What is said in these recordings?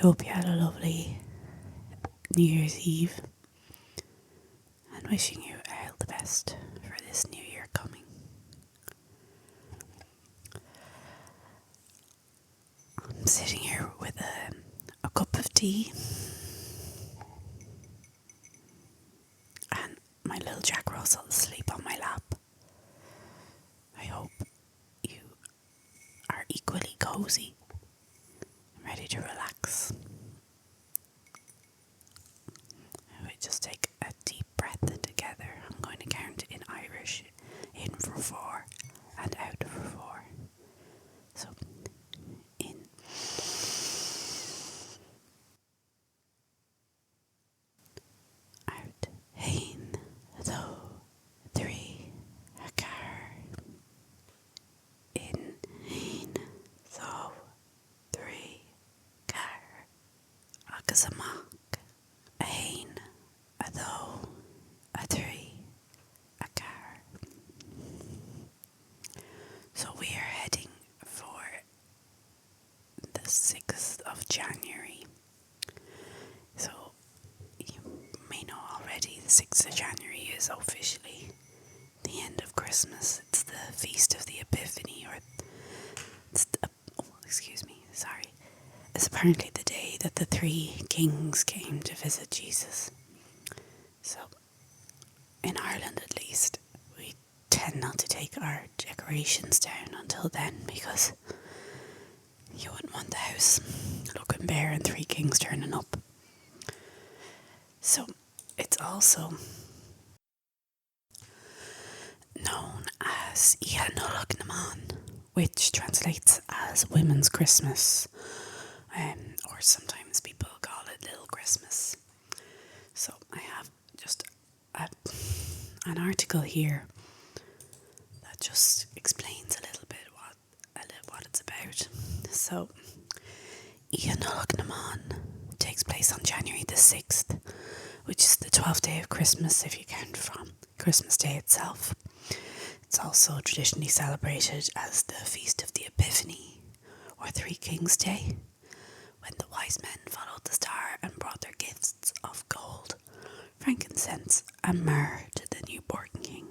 hope you had a lovely New Year's Eve, and wishing you all the best for this new year coming. I'm sitting here with a cup of tea and my little Jack Russell asleep on my lap. I hope you are equally cozy and ready to relax. We just take a deep breath together. I'm going to count in Irish, in for 4 and out for 4. So, in, out, hein, tho, 3, a car. In, hein, tho, 3, car. Agus amach, a hein, a tho, a 3, a car. So we are heading for the 6th of January. So you may know already, the 6th of January is officially the end of Christmas. It's the Feast of the Epiphany, or it's apparently the day that the 3 kings came to visit Jesus. So in Ireland at least, we tend not to take our decorations down until then, because you wouldn't want the house looking bare and 3 kings turning up. So it's also known as Nollaig, which translates as Women's Christmas, or sometimes people call it Little Christmas. So I have just an article here that just explains a little bit what it's about. So Nollaig takes place on January the 6th, which is the 12th day of Christmas if you count from Christmas Day itself. It's also traditionally celebrated as the Feast of the Epiphany, or 3 Kings Day, when the wise men followed the star and brought their gifts of gold, frankincense and myrrh to the newborn king.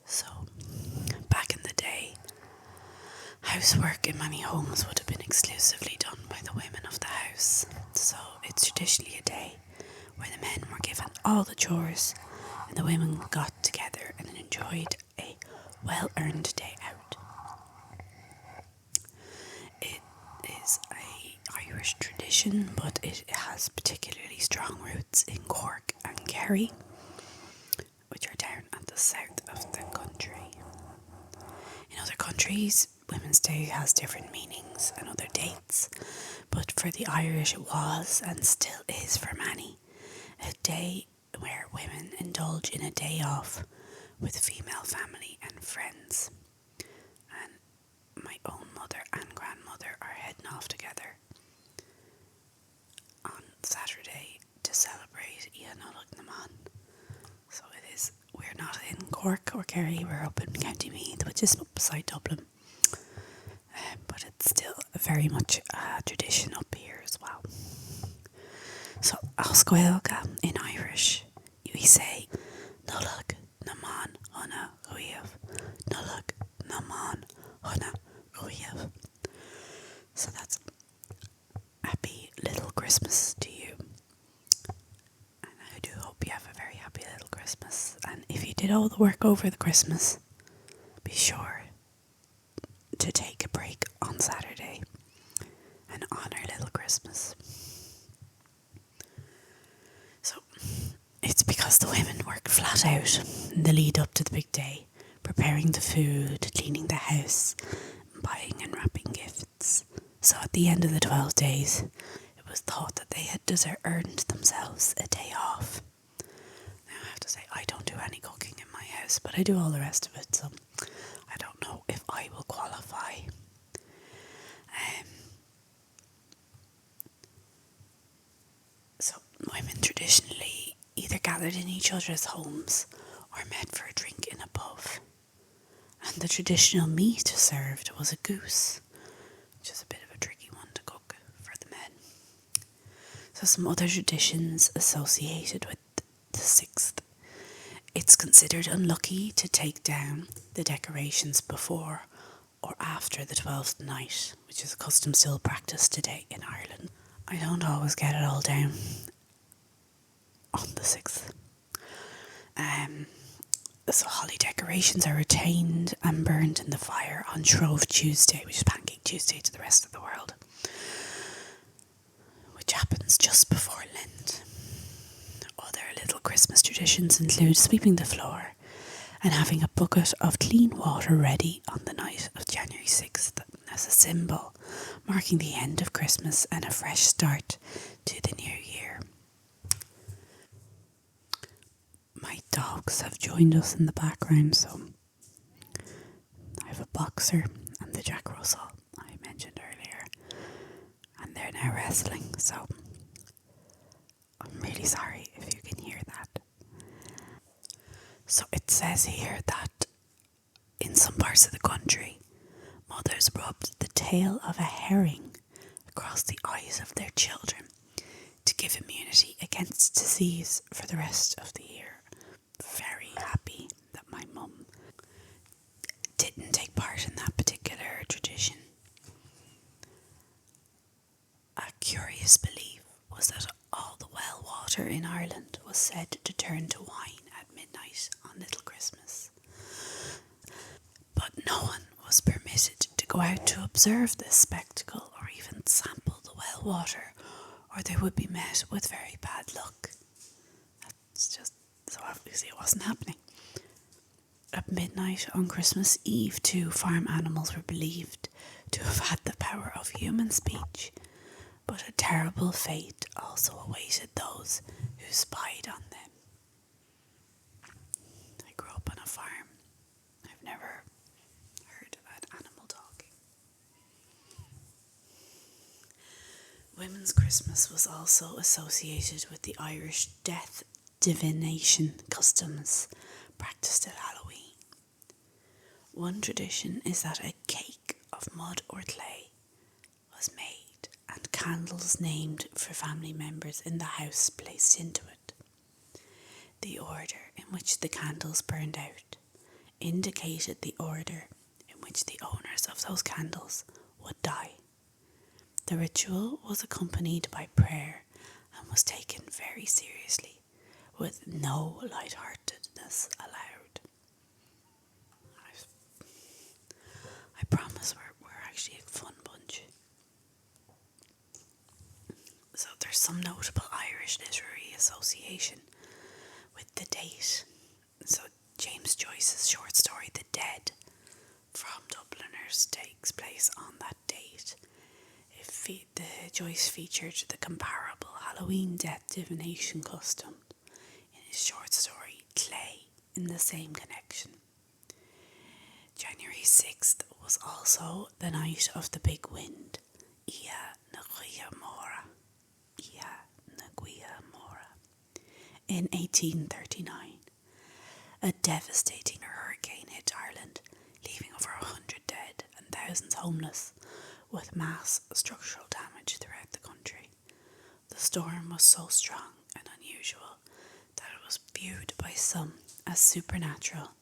So, back in the day, housework in many homes would have been exclusively done by the women of the house. So it's traditionally a day where the men were given all the chores and the women got together and enjoyed a well-earned day out. It is a Irish tradition, but it has particularly strong roots in Cork and Kerry, which are down at the south of the country. In other countries, Women's Day has different meanings and other dates, but for the Irish it was, and still is for many, a day where women indulge in a day off with female family and friends. And my own mother and grandmother are heading off together on Saturday to celebrate Nollaig. So it is, we're not in Cork or Kerry, we're up in County Meath, which is beside Dublin. But it's still very much a tradition up here as well. So, Oscoilga in Irish, we say Nollaig naman honna ruíomh. Nollaig naman honna ruíomh. So that's happy little Christmas to you. And I do hope you have a very happy little Christmas. And if you did all the work over the Christmas, be sure to take a break on Saturday and honour little Christmas. So it's because the women work flat out in the lead up to the big day, preparing the food, cleaning the house, buying and wrapping gifts. So at the end of the 12 days, it was thought that they had earned themselves a day off. Now I have to say, I don't do any cooking in my house, but I do all the rest of it, so I don't know if I will qualify. So women traditionally either gathered in each other's homes or met for a drink in a pub. And the traditional meat served was a goose, which is a bit of a tricky one to cook for the men. So some other traditions associated with the 6th. It's considered unlucky to take down the decorations before or after the 12th night, which is a custom still practiced today in Ireland. I don't always get it all down on the 6th. So holly decorations are retained and burned in the fire on Shrove Tuesday, which is Pancake Tuesday to the rest of the world, which happens just before Lent. Other little Christmas traditions include sweeping the floor and having a bucket of clean water ready on the night of January 6th as a symbol marking the end of Christmas and a fresh start to the new year. My dogs have joined us in the background, so I have a boxer and the Jack Russell I mentioned earlier, and they're now wrestling, so I'm really sorry if you can hear that. So it says here that in some parts of the country, mothers rubbed the tail of a herring across the eyes of their children to give immunity against disease for the rest of the year. Very happy that my mum didn't take part in that particular tradition. A curious belief was that all the well water in Ireland was said to turn to wine at midnight on Little Christmas. But no one was permitted to go out to observe this spectacle or even sample the well water, or they would be met with very bad luck. That's just, so obviously it wasn't happening. At midnight on Christmas Eve, too, farm animals were believed to have had the power of human speech, but a terrible fate also awaited those who spied on them. I grew up on a farm. I've never heard about animal talking. Women's Christmas was also associated with the Irish death divination customs practiced at Halloween. One tradition is that a cake of mud or clay was made and candles named for family members in the house placed into it. The order in which the candles burned out indicated the order in which the owners of those candles would die. The ritual was accompanied by prayer and was taken very seriously, with no lightheartedness allowed. I promise we're actually a fun bunch. So there's some notable Irish literary association with the date. So James Joyce's short story The Dead from Dubliners takes place on that date. Joyce featured the comparable Halloween death divination custom in his short story Clay in the same connection. January 6th was also the night of the big wind, Ia Naguia Mora. In 1839, a devastating hurricane hit Ireland, leaving over 100 dead and thousands homeless, with mass structural damage throughout the country. The storm was so strong and unusual that it was viewed by some as supernatural,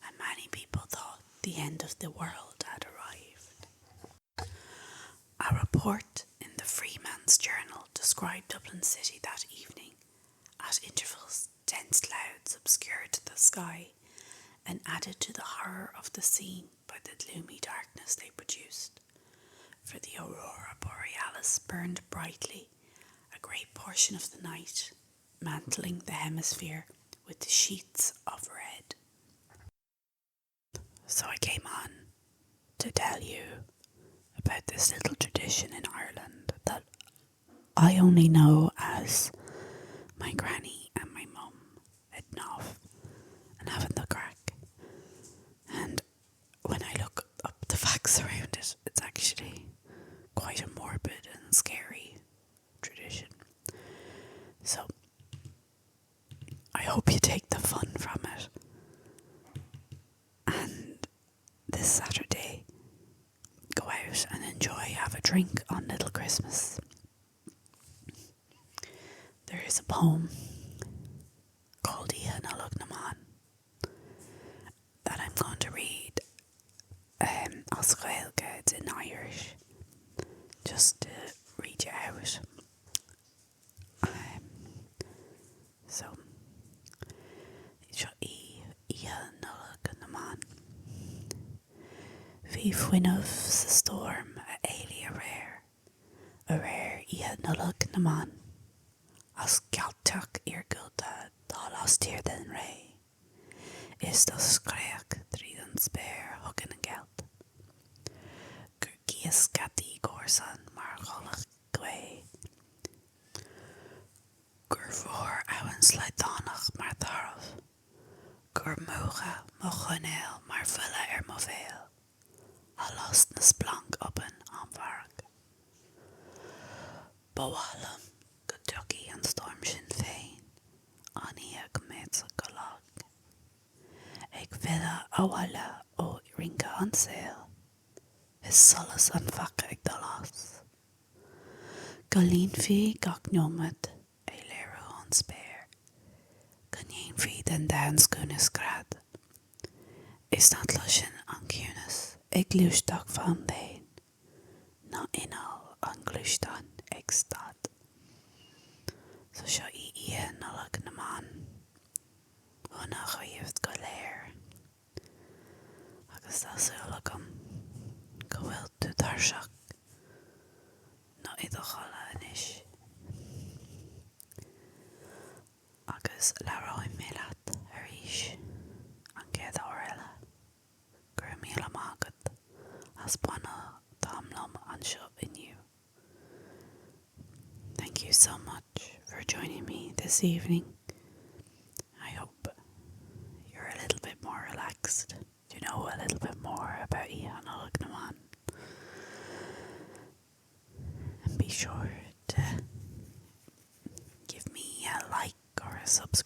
and many people thought the end of the world had arrived. A report in the Freeman's Journal described Dublin City that evening. At intervals, dense clouds obscured the sky and added to the horror of the scene by the gloomy darkness they produced. For the aurora borealis burned brightly a great portion of the night, mantling the hemisphere with sheets of red. So I came on to tell you about this little tradition in Ireland that I only know as my granny and my mum heading off and having the crack. And when I look up the facts around it, it's actually quite a morbid and scary tradition. So I hope you take the fun from it. And this Saturday, go out and enjoy, have a drink on Little Christmas. there's a poem called Ia Nollaig na mBan that I'm going to read as Gaeilge. It's in Irish, just to read you out. So, Ia Nollaig na mBan. Bhí fuinneamh sa storm a éili a réir Ia Nollaig na mBan, as cealteach ar gulta dá lastír den ré. Is do scréach tríd an spéir thugan an gelt. Gur gíos catí górsan mar cholach gwe. Gur bhór abhainn sláidánach mar darbh. Gur móga mo chunéil mar bhuile ar mo bhéal. A lost na splank open an bharg. Bawallam go ducky an storm sin féin, an go méid sa go lag. Ag bhile áhalla ó ringa an saoil, is solas an faca ag do las. Go líon fi gach nómad é léirú an spéir, go níon fi den danscúna scrad. Is not lusin an cúnas ag glúisteach fan déin, ná inál an glúisteán ag stad. So seo Ia Nollaig na mBan, húna chuíomh go léir. Agus tá súla gom go bhfuil tú tarseach nó iad ó chola inis. Agus leróim mé leat arís an céad óir eile. Gur míle mágad as buana dámlam an seo inniu. Thank you so much for joining me this evening. I hope you're a little bit more relaxed. You know a little bit more about Ia Nollaig na mBan. And be sure to give me a like or a subscribe